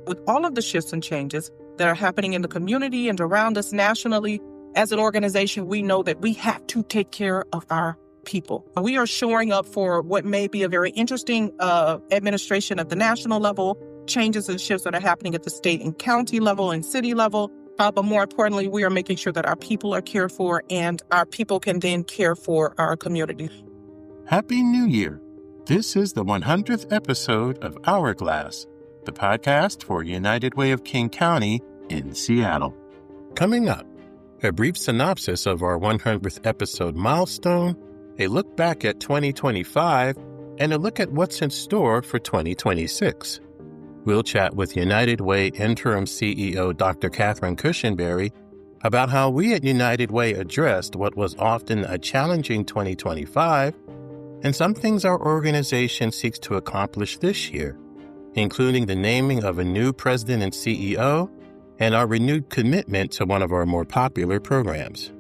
with all of the shifts and changes that are happening in the community and around us nationally, as an organization, we know that we have to take care of our people. We are shoring up for what may be a very interesting administration at the national level, changes and shifts that are happening at the state and county level and city level. But more importantly, we are making sure that our people are cared for and our people can then care for our community. Happy New Year! This is the 100th episode of Hourglass, the podcast for United Way of King County in Seattle. Coming up, a brief synopsis of our 100th episode milestone, a look back at 2025, and a look at what's in store for 2026. We'll chat with United Way interim CEO Dr. Catherine Cushinberry about how we at United Way addressed what was often a challenging 2025 and some things our organization seeks to accomplish this year, including the naming of a new president and CEO and our renewed commitment to one of our more popular programs.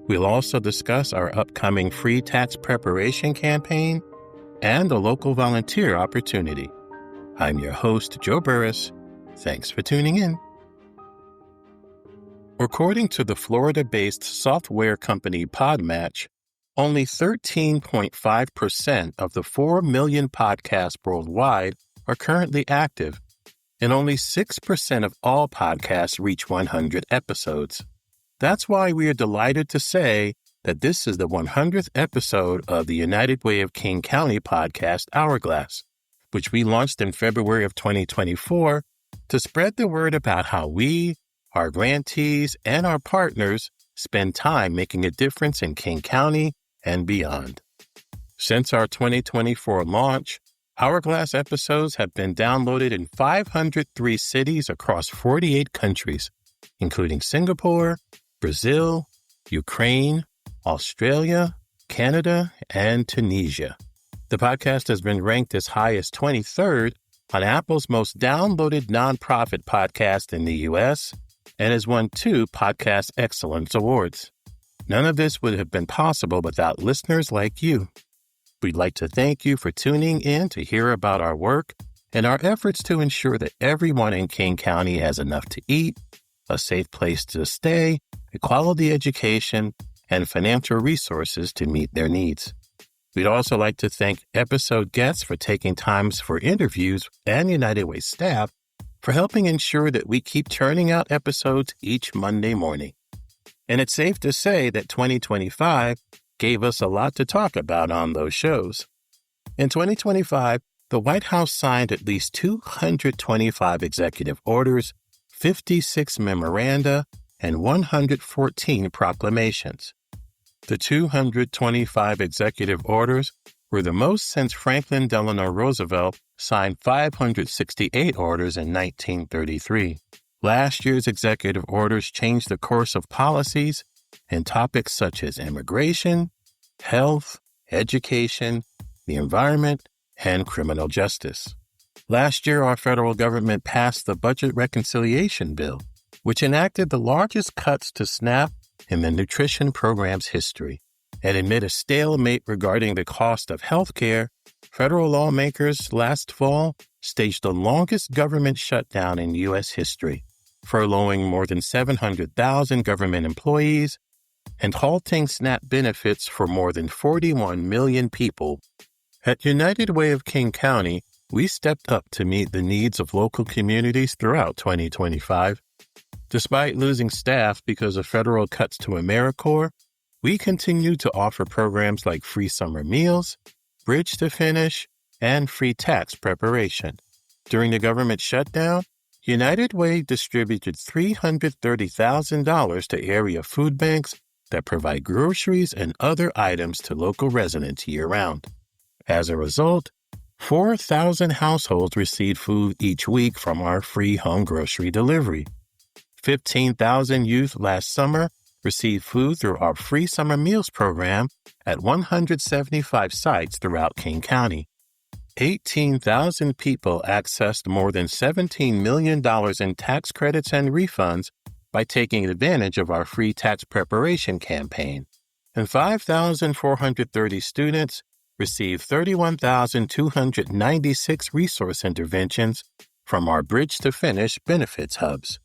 We'll also discuss our upcoming free tax preparation campaign and a local volunteer opportunity. I'm your host, Joe Burris. Thanks for tuning in. According to the Florida-based software company Podmatch, only 13.5% of the 4 million podcasts worldwide are currently active, and only 6% of all podcasts reach 100 episodes. That's why we are delighted to say that this is the 100th episode of the United Way of King County podcast, Hourglass, which we launched in February of 2024 to spread the word about how we, our grantees, and our partners spend time making a difference in King County and beyond. Since our 2024 launch, Hourglass episodes have been downloaded in 503 cities across 48 countries, including Singapore, Brazil, Ukraine, Australia, Canada, and Tunisia. The podcast has been ranked as high as 23rd on Apple's most downloaded nonprofit podcast in the U.S. and has won 2 Podcast Excellence Awards. None of this would have been possible without listeners like you. We'd like to thank you for tuning in to hear about our work and our efforts to ensure that everyone in King County has enough to eat, a safe place to stay, a quality education, and financial resources to meet their needs. We'd also like to thank episode guests for taking times for interviews and United Way staff for helping ensure that we keep churning out episodes each Monday morning. And it's safe to say that 2025 gave us a lot to talk about on those shows. In 2025, the White House signed at least 225 executive orders, 56 memoranda, and 114 proclamations. The 225 executive orders were the most since Franklin Delano Roosevelt signed 568 orders in 1933. Last year's executive orders changed the course of policies in topics such as immigration, health, education, the environment, and criminal justice. Last year, our federal government passed the Budget Reconciliation Bill, which enacted the largest cuts to SNAP in the nutrition program's history. And amid a stalemate regarding the cost of health care, federal lawmakers last fall staged the longest government shutdown in U.S. history, furloughing more than 700,000 government employees and halting SNAP benefits for more than 41 million people. At United Way of King County, we stepped up to meet the needs of local communities throughout 2025. Despite losing staff because of federal cuts to AmeriCorps, we continue to offer programs like free summer meals, Bridge to Finish, and free tax preparation. During the government shutdown, United Way distributed $330,000 to area food banks that provide groceries and other items to local residents year-round. As a result, 4,000 households received food each week from our free home grocery delivery. 15,000 youth last summer received food through our free summer meals program at 175 sites throughout King County. 18,000 people accessed more than $17 million in tax credits and refunds by taking advantage of our free tax preparation campaign. And 5,430 students received 31,296 resource interventions from our bridge to finish benefits hubs.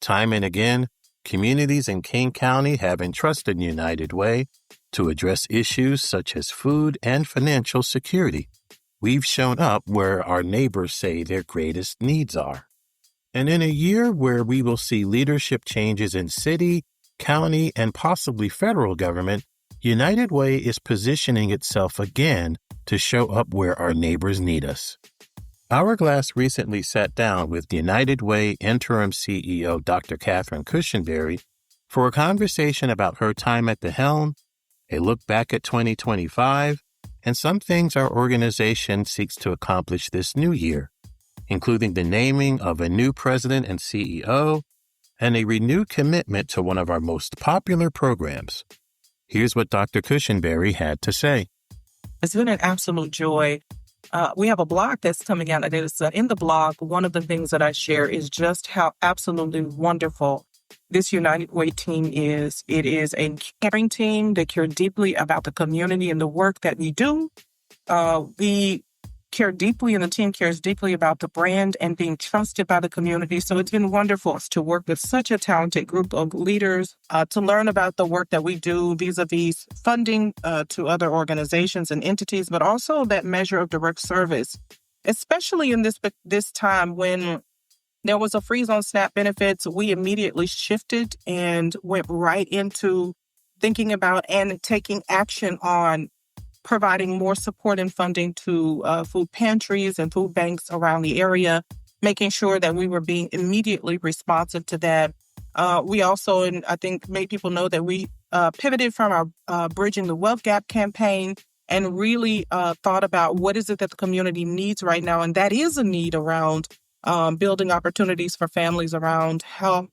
Time and again, communities in King County have entrusted United Way to address issues such as food and financial security. We've shown up where our neighbors say their greatest needs are. And in a year where we will see leadership changes in city, county, and possibly federal government, United Way is positioning itself again to show up where our neighbors need us. Hourglass recently sat down with United Way interim CEO Dr. Cushinberry for a conversation about her time at the helm, a look back at 2025, and some things our organization seeks to accomplish this new year, including the naming of a new president and CEO and a renewed commitment to one of our most popular programs. Here's what Dr. Cushinberry had to say. It's been an absolute joy. We have a blog that's coming out. In the blog, one of the things that I share is just how absolutely wonderful this United Way team is. It is a caring team that care deeply about the community and the work that we do. We care deeply, and the team cares deeply about the brand and being trusted by the community. So it's been wonderful to work with such a talented group of leaders, to learn about the work that we do vis-a-vis funding to other organizations and entities, but also that measure of direct service, especially in this time when there was a freeze on SNAP benefits. We immediately shifted and went right into thinking about and taking action on providing more support and funding to food pantries and food banks around the area, making sure that we were being immediately responsive to that. We also, and I think made people know that we pivoted from our Bridging the Wealth Gap campaign and really thought about what is it that the community needs right now. And that is a need around building opportunities for families around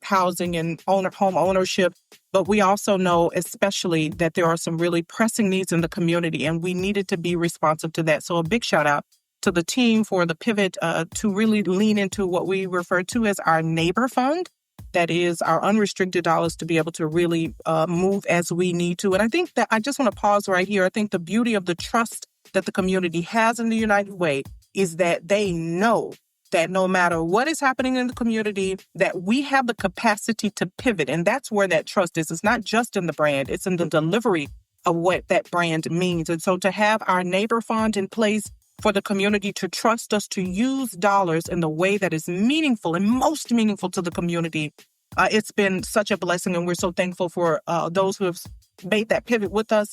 housing and home ownership. But we also know especially that there are some really pressing needs in the community, and we needed to be responsive to that. So a big shout out to the team for the pivot to really lean into what we refer to as our neighbor fund. That is our unrestricted dollars to be able to really move as we need to. And I think that I just want to pause right here. I think the beauty of the trust that the community has in the United Way is that they know that no matter what is happening in the community, that we have the capacity to pivot. And that's where that trust is. It's not just in the brand, it's in the delivery of what that brand means. And so to have our neighbor fund in place for the community to trust us to use dollars in the way that is meaningful and most meaningful to the community, it's been such a blessing. And we're so thankful for those who have made that pivot with us.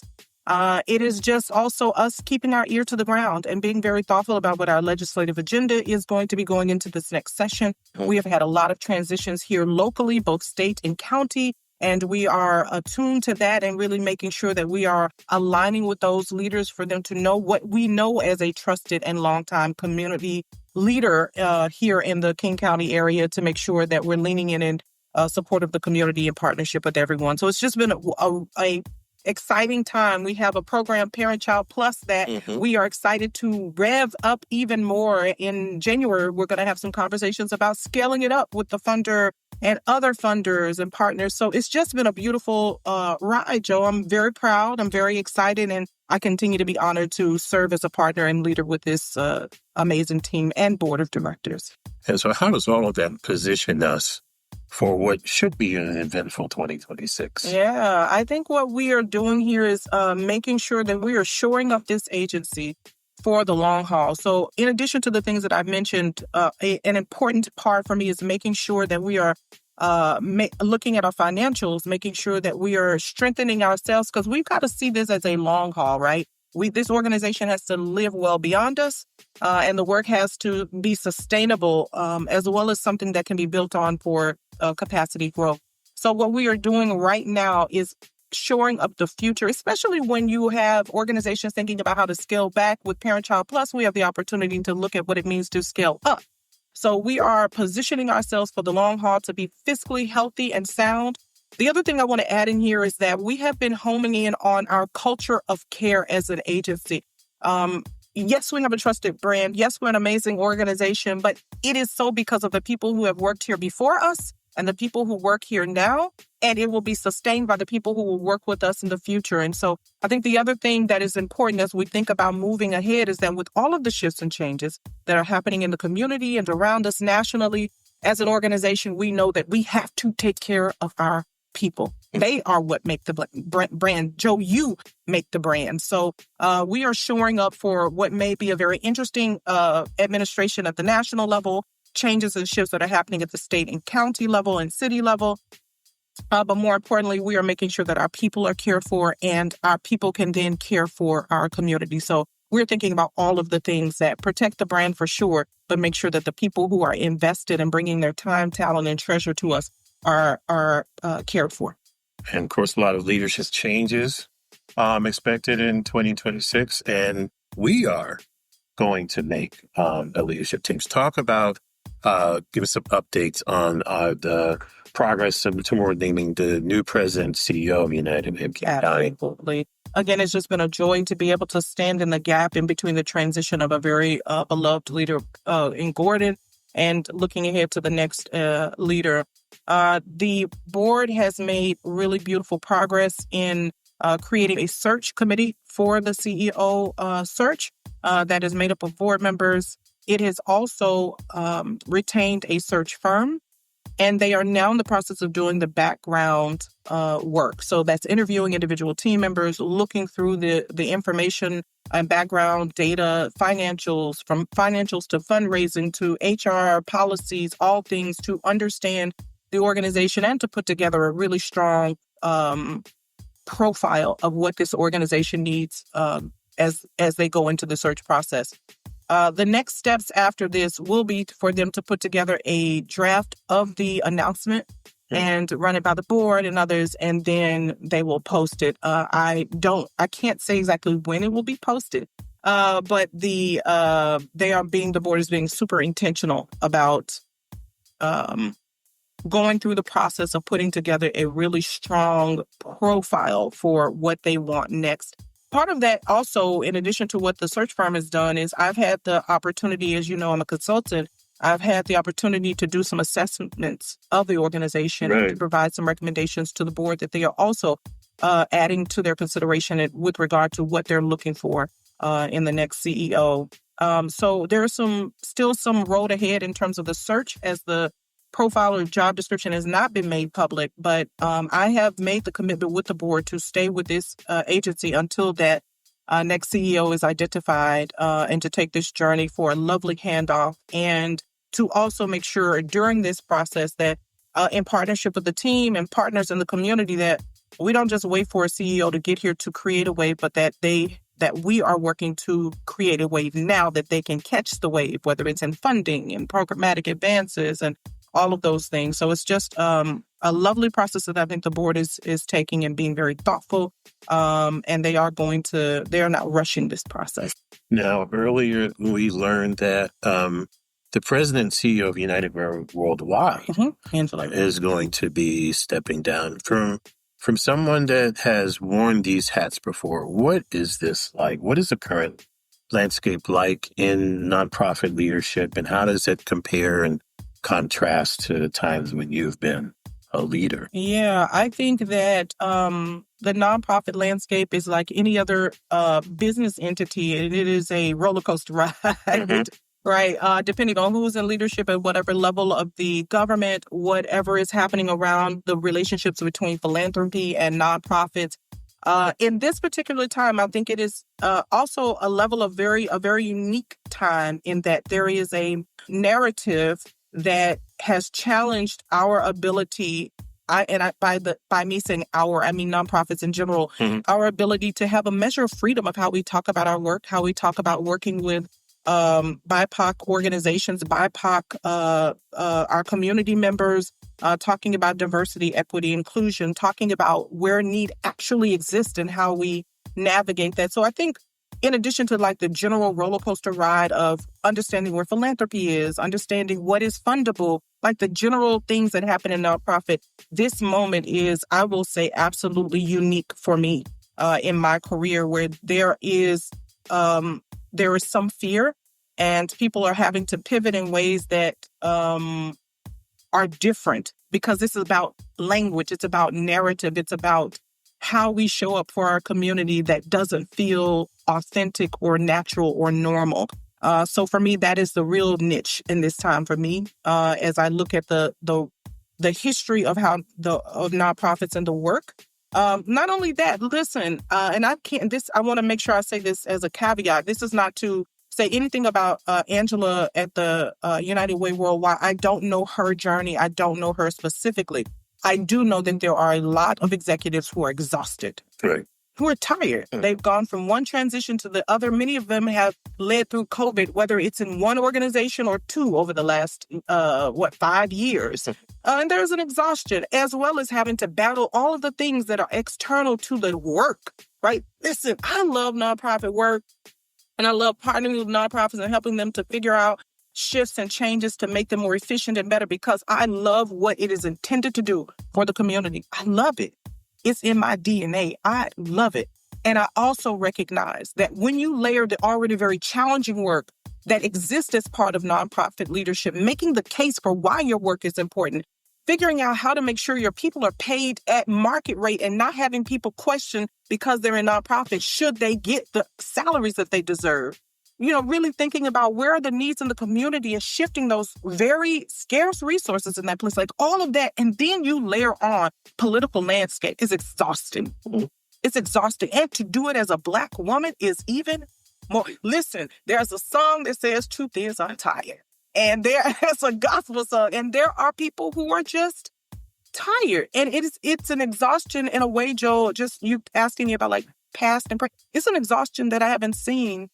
It is just also us keeping our ear to the ground and being very thoughtful about what our legislative agenda is going to be going into this next session. We have had a lot of transitions here locally, both state and county, and we are attuned to that and really making sure that we are aligning with those leaders for them to know what we know as a trusted and longtime community leader here in the King County area, to make sure that we're leaning in support of the community in partnership with everyone. So it's just been a exciting time. We have a program, Parent Child Plus, that we are excited to rev up even more. In January, we're going to have some conversations about scaling it up with the funder and other funders and partners. So it's just been a beautiful ride, Joe. I'm very proud. I'm very excited. And I continue to be honored to serve as a partner and leader with this amazing team and board of directors. And so how does all of that position us for what should be an eventful 2026? Yeah, I think what we are doing here is making sure that we are shoring up this agency for the long haul. So in addition to the things that I've mentioned, an important part for me is making sure that we are looking at our financials, making sure that we are strengthening ourselves, because we've got to see this as a long haul, right? This organization has to live well beyond us, and the work has to be sustainable, as well as something that can be built on for capacity growth. So what we are doing right now is shoring up the future, especially when you have organizations thinking about how to scale back. With Parent Child Plus, we have the opportunity to look at what it means to scale up. So we are positioning ourselves for the long haul to be fiscally healthy and sound. The other thing I want to add in here is that we have been homing in on our culture of care as an agency. Yes, we have a trusted brand. Yes, we're an amazing organization, but it is so because of the people who have worked here before us and the people who work here now, and it will be sustained by the people who will work with us in the future. And so I think the other thing that is important as we think about moving ahead is that with all of the shifts and changes that are happening in the community and around us nationally, as an organization, we know that we have to take care of our people. They are what make the brand. Joe, you make the brand. So we are shoring up for what may be a very interesting administration at the national level, changes and shifts that are happening at the state and county level and city level. But more importantly, we are making sure that our people are cared for and our people can then care for our community. So we're thinking about all of the things that protect the brand for sure, but make sure that the people who are invested in bringing their time, talent, and treasure to us are cared for. And of course, a lot of leadership changes expected in 2026. And we are going to make a leadership change. Talk about, give us some updates on the progress toward naming the new president, CEO of United MK. Absolutely. Again, it's just been a joy to be able to stand in the gap in between the transition of a very beloved leader in Gordon and looking ahead to the next leader. The board has made really beautiful progress in creating a search committee for the CEO search that is made up of board members. It has also retained a search firm, and they are now in the process of doing the background work. So that's interviewing individual team members, looking through the information and background data, financials, from financials to fundraising to HR policies, all things to understand the organization and to put together a really strong profile of what this organization needs as they go into the search process. The next steps after this will be for them to put together a draft of the announcement and run it by the board and others, and then they will post it. I can't say exactly when it will be posted, but the board is being super intentional about going through the process of putting together a really strong profile for what they want next. Part of that also, in addition to what the search firm has done, is I've had the opportunity, as you know, I'm a consultant, I've had the opportunity to do some assessments of the organization and to provide some recommendations to the board that they are also adding to their consideration with regard to what they're looking for in the next CEO. So there's still some road ahead in terms of the search, as the profile or job description has not been made public, but I have made the commitment with the board to stay with this agency until that next CEO is identified and to take this journey for a lovely handoff, and to also make sure during this process that in partnership with the team and partners in the community that we don't just wait for a CEO to get here to create a wave, but that we are working to create a wave now that they can catch the wave, whether it's in funding and programmatic advances and all of those things. So it's just a lovely process that I think the board is taking and being very thoughtful. And they are not rushing this process. Now, earlier we learned that the president and CEO of United Worldwide Angela is going to be stepping down from someone that has worn these hats before. What is this like? What is the current landscape like in nonprofit leadership, and how does it compare and contrast to times when you've been a leader? Yeah, I think that the nonprofit landscape is like any other business entity, and it is a roller coaster ride, right? Depending on who's in leadership at whatever level of the government, whatever is happening around the relationships between philanthropy and nonprofits. In this particular time, I think it is also a level of a very unique time in that there is a narrative that has challenged our ability, by me saying our, I mean nonprofits in general, our ability to have a measure of freedom of how we talk about our work, how we talk about working with BIPOC organizations, BIPOC, our community members, talking about diversity, equity, inclusion, talking about where need actually exists and how we navigate that. So I think in addition to like the general roller coaster ride of understanding where philanthropy is, understanding what is fundable, like the general things that happen in nonprofit, this moment is, I will say, absolutely unique for me in my career, where there is some fear and people are having to pivot in ways that are different because this is about language. It's about narrative. It's about how we show up for our community that doesn't feel authentic or natural or normal. So for me, that is the real niche in this time for me, as I look at the history of how of nonprofits and the work. Not only that, listen, and I want to make sure I say this as a caveat. This is not to say anything about Angela at the United Way Worldwide. I don't know her journey. I don't know her specifically. I do know that there are a lot of executives who are exhausted, Right. who are tired. They've gone from one transition to the other. Many of them have led through COVID, whether it's in one organization or two over the last, 5 years. And there's an exhaustion, as well as having to battle all of the things that are external to the work, right? Listen, I love nonprofit work, and I love partnering with nonprofits and helping them to figure out shifts and changes to make them more efficient and better, because I love what it is intended to do for the community. I love it. It's in my DNA. I love it. And I also recognize that when you layer the already very challenging work that exists as part of nonprofit leadership, making the case for why your work is important, figuring out how to make sure your people are paid at market rate and not having people question because they're in nonprofit, should they get the salaries that they deserve? Really thinking about where are the needs in the community and shifting those very scarce resources in that place, like all of that. And then you layer on political landscape is exhausting. It's exhausting. And to do it as a Black woman is even more. Listen, there's a song that says truth is I'm tired. And there's a gospel song. And there are people who are just tired. And it's an exhaustion in a way, Joel, just you asking me about like past and present. It's an exhaustion that I haven't seen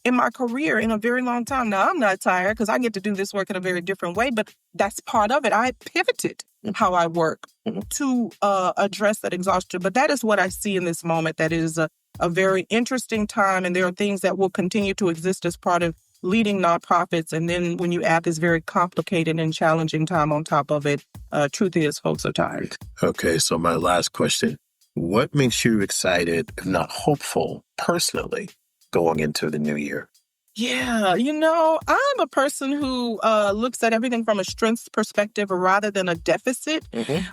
in my career in a very long time. Now, I'm not tired because I get to do this work in a very different way, but that's part of it. I pivoted how I work to address that exhaustion. But that is what I see in this moment. That is a very interesting time, and there are things that will continue to exist as part of leading nonprofits. And then when you add this very complicated and challenging time on top of it, truth is folks are tired. Okay, so my last question. What makes you excited, if not hopeful, personally, going into the new year? Yeah, I'm a person who looks at everything from a strengths perspective rather than a deficit.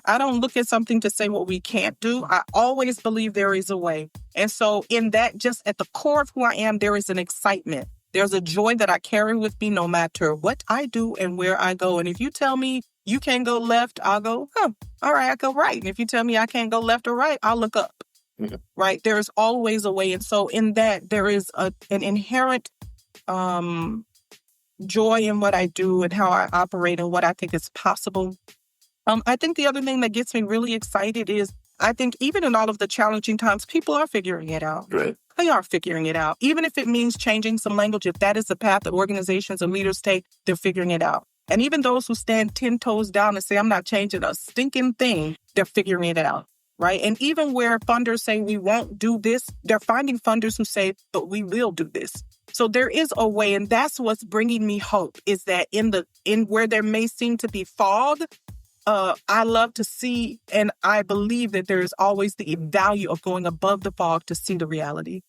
I don't look at something to say what we can't do. I always believe there is a way. And so in that, just at the core of who I am, there is an excitement. There's a joy that I carry with me no matter what I do and where I go. And if you tell me you can't go left, I'll go, all right, I go right. And if you tell me I can't go left or right, I'll look up. Right? There's always a way. And so in that, there is an inherent joy in what I do and how I operate and what I think is possible. I think the other thing that gets me really excited is I think even in all of the challenging times, people are figuring it out. Right. They are figuring it out. Even if it means changing some language, if that is the path that organizations and leaders take, they're figuring it out. And even those who stand 10 toes down and say, I'm not changing a stinking thing, they're figuring it out. Right. And even where funders say we won't do this, they're finding funders who say, but we will do this. So there is a way. And that's what's bringing me hope, is that in where there may seem to be fog, I love to see, and I believe that there is always the value of going above the fog to see the reality.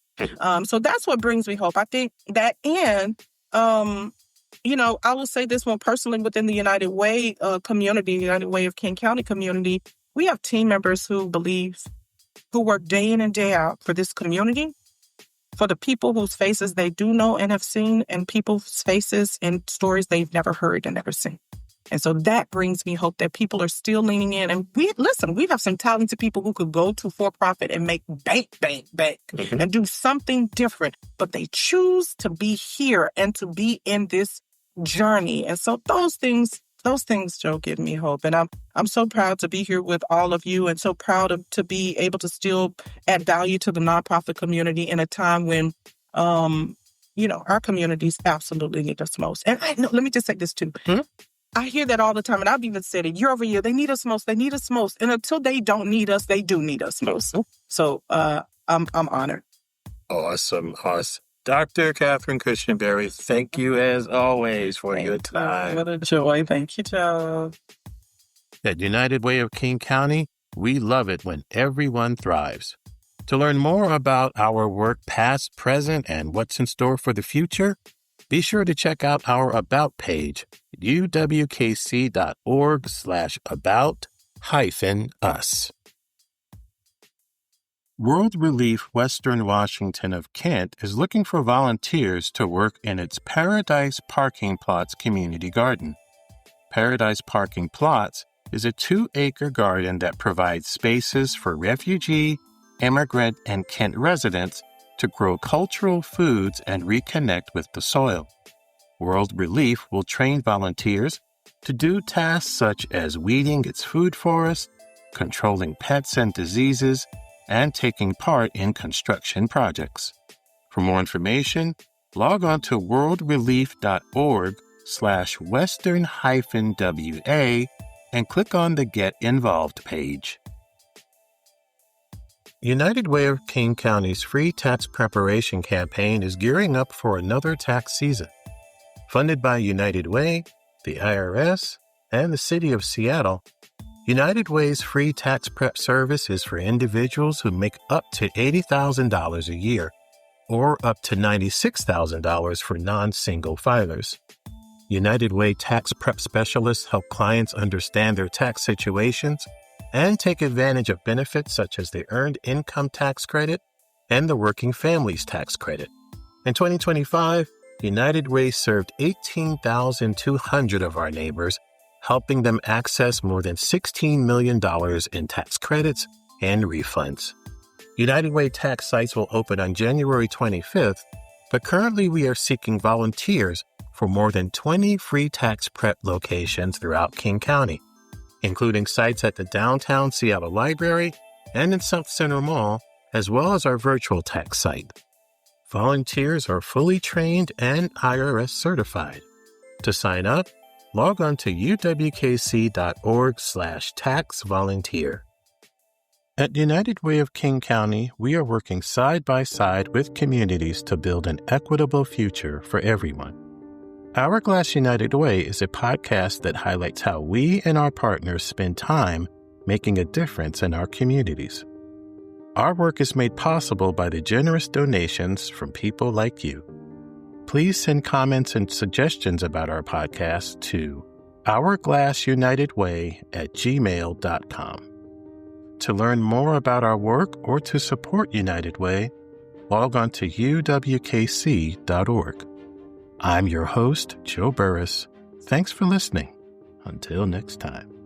So that's what brings me hope. I think that, and, I will say this one personally within the United Way community, United Way of King County community. We have team members who work day in and day out for this community, for the people whose faces they do know and have seen, and people's faces and stories they've never heard and never seen. And so that brings me hope that people are still leaning in. And we have some talented people who could go to for-profit and make bank, and do something different. But they choose to be here and to be in this journey. And so those things, Joe, give me hope. And I'm so proud to be here with all of you, and so proud to be able to still add value to the nonprofit community in a time when, our communities absolutely need us most. And let me just say this too. I hear that all the time, and I've even said it year over year. They need us most. They need us most. And until they don't need us, they do need us most. So I'm honored. Awesome. Dr. Catherine Cushinberry, thank you as always for your time. What a joy. Thank you, Joe. At United Way of King County, we love it when everyone thrives. To learn more about our work past, present, and what's in store for the future, Be sure to check out our About page, uwkc.org/about-us. World Relief Western Washington of Kent is looking for volunteers to work in its Paradise Parking Plots community garden. Paradise Parking Plots is a 2-acre garden that provides spaces for refugee, immigrant, and Kent residents to grow cultural foods and reconnect with the soil. World Relief will train volunteers to do tasks such as weeding its food forest, controlling pests and diseases, and taking part in construction projects. For more information, log on to worldrelief.org/western-WA and click on the Get Involved page. United Way of King County's free tax preparation campaign is gearing up for another tax season. Funded by United Way, the IRS, and the City of Seattle, United Way's free tax prep service is for individuals who make up to $80,000 a year, or up to $96,000 for non-single filers. United Way tax prep specialists help clients understand their tax situations and take advantage of benefits such as the Earned Income Tax Credit and the Working Families Tax Credit. In 2025, United Way served 18,200 of our neighbors, helping them access more than $16 million in tax credits and refunds. United Way tax sites will open on January 25th, but currently we are seeking volunteers for more than 20 free tax prep locations throughout King County, including sites at the downtown Seattle Library and in South Center Mall, as well as our virtual tax site. Volunteers are fully trained and IRS certified. To sign up, log on to uwkc.org/taxvolunteer. At United Way of King County, we are working side by side with communities to build an equitable future for everyone. Hourglass United Way is a podcast that highlights how we and our partners spend time making a difference in our communities. Our work is made possible by the generous donations from people like you. Please send comments and suggestions about our podcast to hourglassunitedway@gmail.com. To learn more about our work or to support United Way, log on to uwkc.org. I'm your host, Joe Burris. Thanks for listening. Until next time.